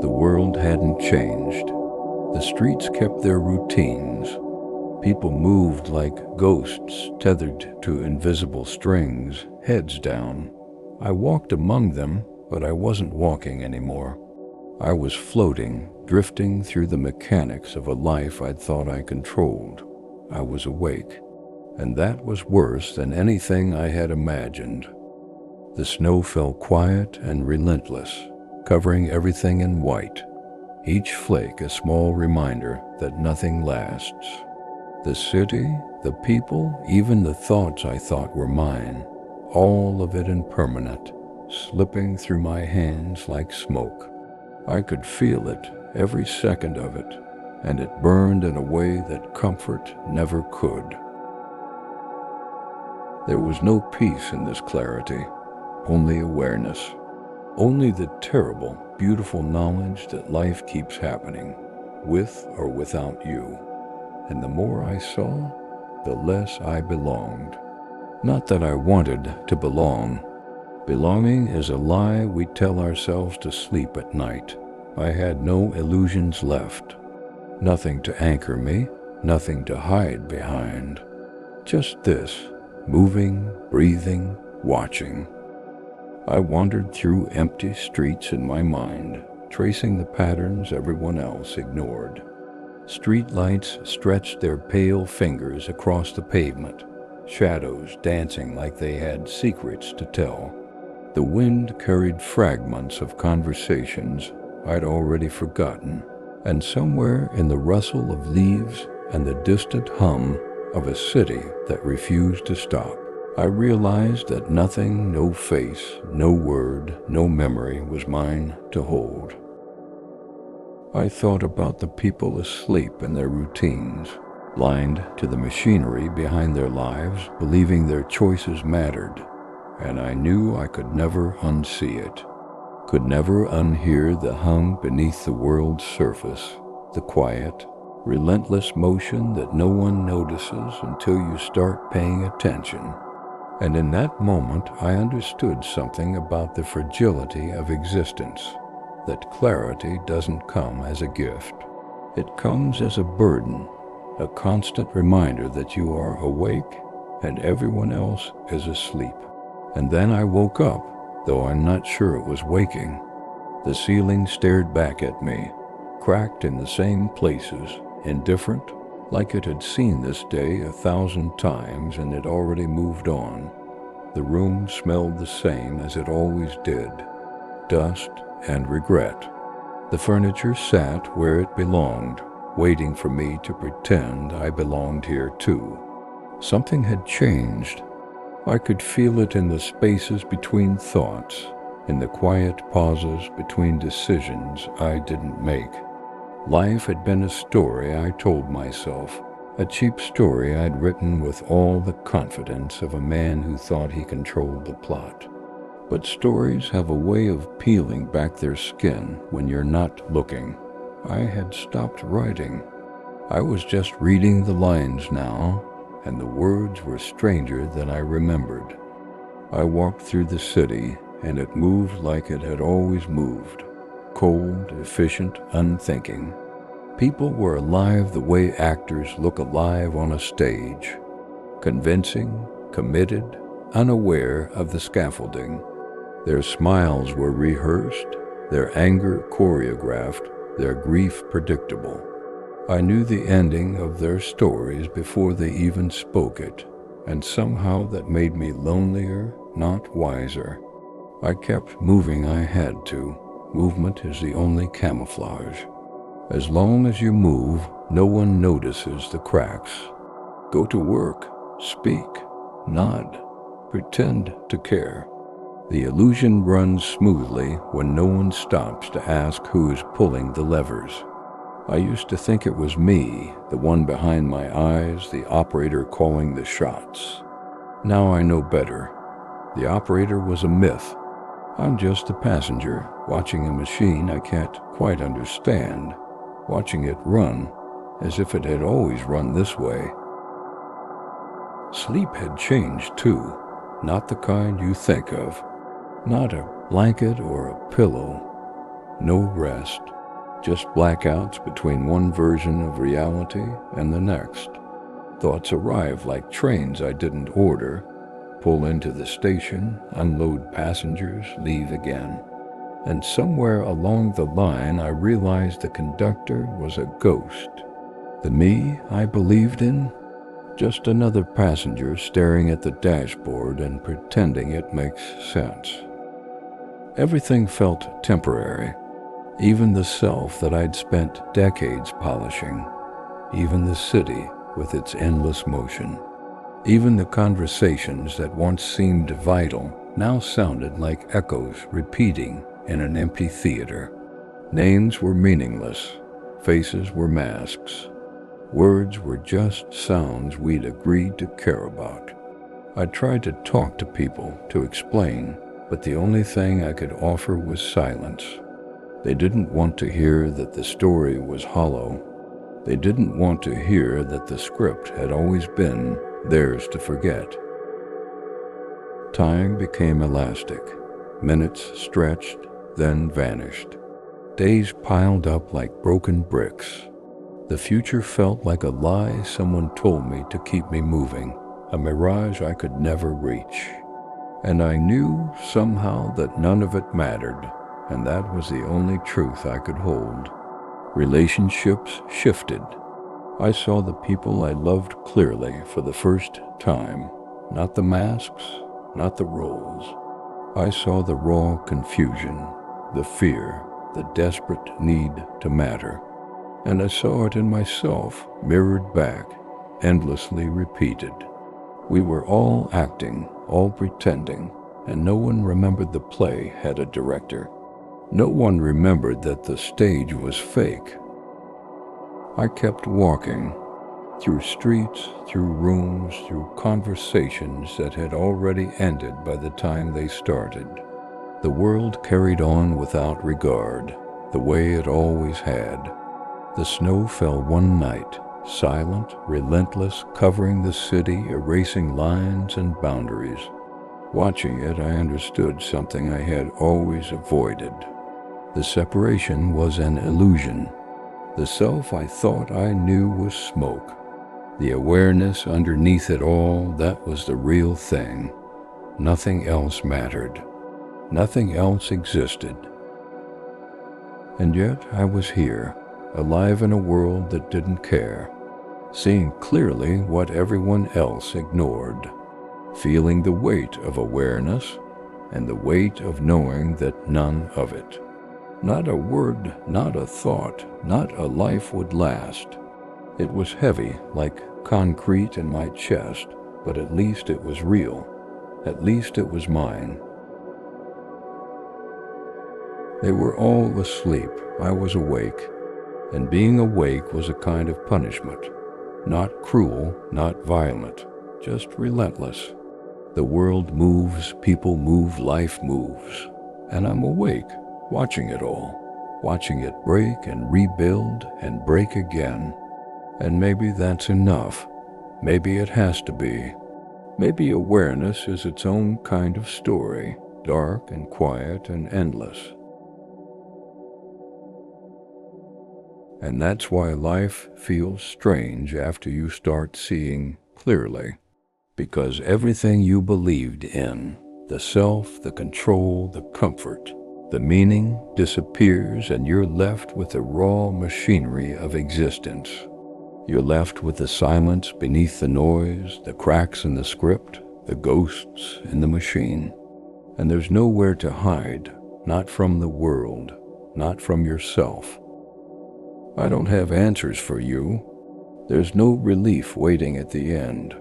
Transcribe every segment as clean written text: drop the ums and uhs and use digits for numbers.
The world hadn't changed. The streets kept their routines. People moved like ghosts tethered to invisible strings, heads down. I walked among them, but I wasn't walking anymore. I was floating, drifting through the mechanics of a life I'd thought I controlled. I was awake, and that was worse than anything I had imagined. The snow fell quiet and relentless, covering everything in white, each flake a small reminder that nothing lasts. The city, the people, even the thoughts I thought were mine, all of it impermanent, slipping through my hands like smoke. I could feel it, every second of it, and it burned in a way that comfort never could. There was no peace in this clarity, only awareness, only the terrible, beautiful knowledge that life keeps happening, with or without you. And the more I saw, the less I belonged. Not that I wanted to belong. Belonging is a lie we tell ourselves to sleep at night. I had no illusions left. Nothing to anchor me, nothing to hide behind. Just this, moving, breathing, watching. I wandered through empty streets in my mind, tracing the patterns everyone else ignored. Street lights stretched their pale fingers across the pavement, shadows dancing like they had secrets to tell. The wind carried fragments of conversations I'd already forgotten, and somewhere in the rustle of leaves and the distant hum of a city that refused to stop, I realized that nothing, no face, no word, no memory was mine to hold. I thought about the people asleep in their routines, blind to the machinery behind their lives, believing their choices mattered, and I knew I could never unsee it, could never unhear the hum beneath the world's surface, the quiet, relentless motion that no one notices until you start paying attention. And in that moment, I understood something about the fragility of existence, that clarity doesn't come as a gift. It comes as a burden, a constant reminder that you are awake and everyone else is asleep. And then I woke up, though I'm not sure it was waking. The ceiling stared back at me, cracked in the same places, indifferent, like it had seen this day 1,000 times and had already moved on. The room smelled the same as it always did, dust and regret. The furniture sat where it belonged, waiting for me to pretend I belonged here too. Something had changed. I could feel it in the spaces between thoughts, in the quiet pauses between decisions I didn't make. Life had been a story I told myself, a cheap story I'd written with all the confidence of a man who thought he controlled the plot. But stories have a way of peeling back their skin when you're not looking. I had stopped writing. I was just reading the lines now, and the words were stranger than I remembered. I walked through the city, and it moved like it had always moved, cold, efficient, unthinking. People were alive the way actors look alive on a stage, convincing, committed, unaware of the scaffolding. Their smiles were rehearsed, their anger choreographed, their grief predictable. I knew the ending of their stories before they even spoke it, and somehow that made me lonelier, not wiser. I kept moving I had to. Movement is the only camouflage. As long as you move, no one notices the cracks. Go to work, speak, nod, pretend to care. The illusion runs smoothly when no one stops to ask who is pulling the levers. I used to think it was me, the one behind my eyes, the operator calling the shots. Now I know better. The operator was a myth. I'm just a passenger, watching a machine I can't quite understand, watching it run as if it had always run this way. Sleep had changed too, not the kind you think of. Not a blanket or a pillow. No rest, just blackouts between one version of reality and the next. Thoughts arrive like trains I didn't order, pull into the station, unload passengers, leave again. And somewhere along the line I realized the conductor was a ghost. The me I believed in? Just another passenger staring at the dashboard and pretending it makes sense. Everything felt temporary. Even the self that I'd spent decades polishing. Even the city with its endless motion. Even the conversations that once seemed vital now sounded like echoes repeating in an empty theater. Names were meaningless. Faces were masks. Words were just sounds we'd agreed to care about. I tried to talk to people, to explain, but the only thing I could offer was silence. They didn't want to hear that the story was hollow. They didn't want to hear that the script had always been theirs to forget. Time became elastic. Minutes stretched, then vanished. Days piled up like broken bricks. The future felt like a lie someone told me to keep me moving, a mirage I could never reach. And I knew somehow that none of it mattered, and that was the only truth I could hold. Relationships shifted. I saw the people I loved clearly for the first time, not the masks, not the roles. I saw the raw confusion, the fear, the desperate need to matter. And I saw it in myself, mirrored back, endlessly repeated. We were all acting, all pretending, and no one remembered the play had a director. No one remembered that the stage was fake. I kept walking, through streets, through rooms, through conversations that had already ended by the time they started. The world carried on without regard, the way it always had. The snow fell one night, silent, relentless, covering the city, erasing lines and boundaries. Watching it, I understood something I had always avoided. The separation was an illusion. The self I thought I knew was smoke. The awareness underneath it all, that was the real thing. Nothing else mattered. Nothing else existed. And yet I was here, alive in a world that didn't care, seeing clearly what everyone else ignored, feeling the weight of awareness and the weight of knowing that none of it, not a word, not a thought, not a life would last. It was heavy, like concrete in my chest, but at least it was real. At least it was mine. They were all asleep. I was awake. And being awake was a kind of punishment. Not cruel, not violent, just relentless. The world moves, people move, life moves. And I'm awake, watching it all. Watching it break and rebuild and break again. And maybe that's enough. Maybe it has to be. Maybe awareness is its own kind of story, dark and quiet and endless. And that's why life feels strange after you start seeing clearly. Because everything you believed in, the self, the control, the comfort, the meaning disappears, and you're left with the raw machinery of existence. You're left with the silence beneath the noise, the cracks in the script, the ghosts in the machine. And there's nowhere to hide, not from the world, not from yourself. I don't have answers for you. There's no relief waiting at the end,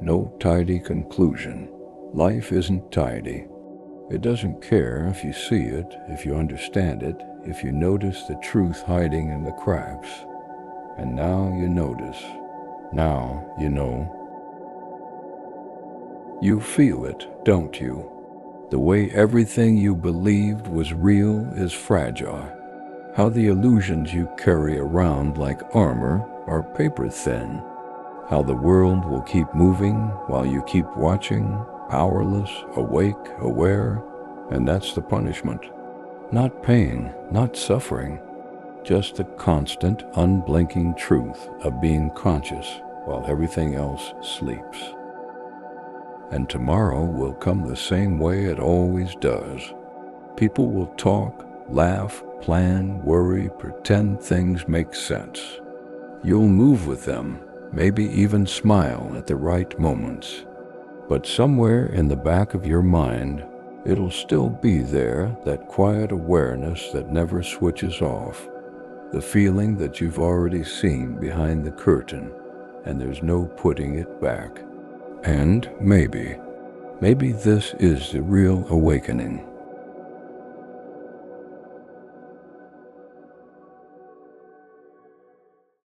no tidy conclusion. Life isn't tidy. It doesn't care if you see it, if you understand it, if you notice the truth hiding in the cracks. And now you notice. Now you know. You feel it, don't you? The way everything you believed was real is fragile. How the illusions you carry around like armor are paper thin. How the world will keep moving while you keep watching, powerless, awake, aware. And that's the punishment. Not pain, not suffering. just the constant, unblinking truth of being conscious while everything else sleeps. And tomorrow will come the same way it always does. People will talk, laugh, plan, worry, pretend things make sense. You'll move with them, maybe even smile at the right moments. But somewhere in the back of your mind, it'll still be there, that quiet awareness that never switches off, the feeling that you've already seen behind the curtain, and there's no putting it back. And maybe this is the real awakening.